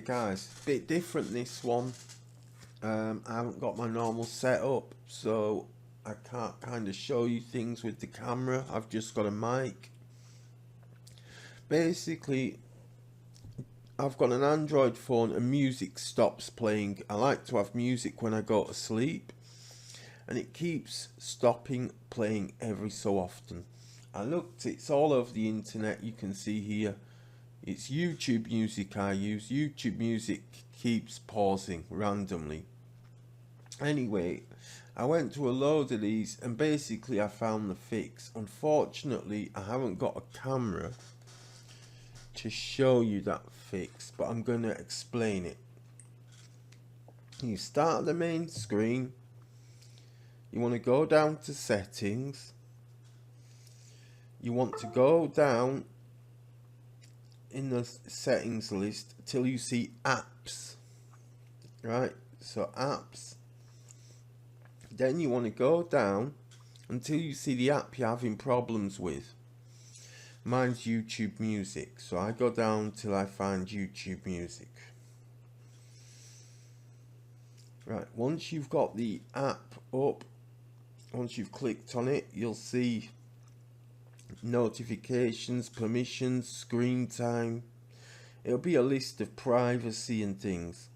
Hey guys, bit different this one. I haven't got my normal setup, so I can't kind of show you things with the camera. I've just got a mic. Basically, I've got an Android phone and music stops playing. I like to have music when I go to sleep, and it keeps stopping playing every so often. I looked, it's all over the internet. You can see here, it's YouTube music I use. YouTube music keeps pausing randomly. Anyway, I went to a load of these and basically I found the fix. Unfortunately, I haven't got a camera to show you that fix, but I'm going to explain it. You start at the main screen. You want to go down to settings. You want to go down in the settings list till you see apps. Right, so apps. Then you want to go down until you see the app you're having problems with. Mine's YouTube Music, so I go down till I find YouTube Music. Right, once you've got the app up, once you've clicked on it, you'll see notifications, permissions, screen time. It'll be a list of privacy and things.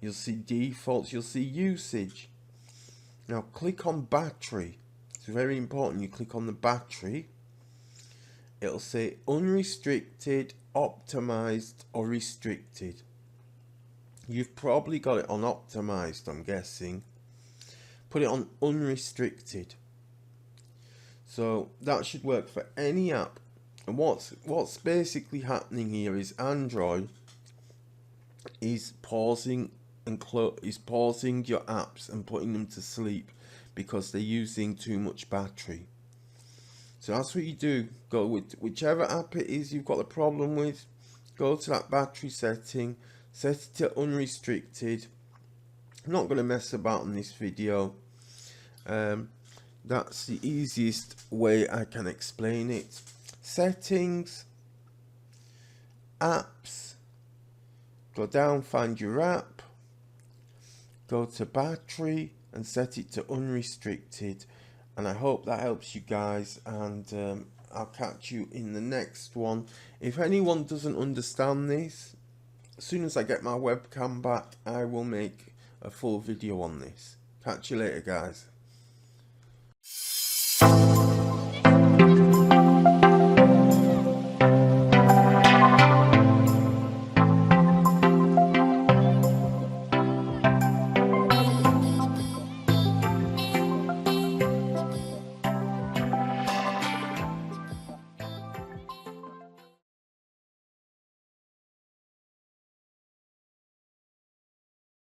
You'll see defaults, you'll see usage. Now click on battery. It's very important you click on the battery. It'll say unrestricted, optimized or restricted. You've probably got it on optimized, I'm guessing. Put it on unrestricted. So that should work for any app. And what's basically happening here is Android is pausing is pausing your apps and putting them to sleep because they're using too much battery. So that's what you do. Go with whichever app it is you've got a problem with. Go to that battery setting, set it to unrestricted. I'm not going to mess about in this video. That's the easiest way I can explain it. Settings, apps, go down, find your app, go to battery and set it to unrestricted. And I hope that helps you guys, and I'll catch you in the next one. If anyone doesn't understand this, as soon as I get my webcam back, I will make a full video on this. Catch you later, guys.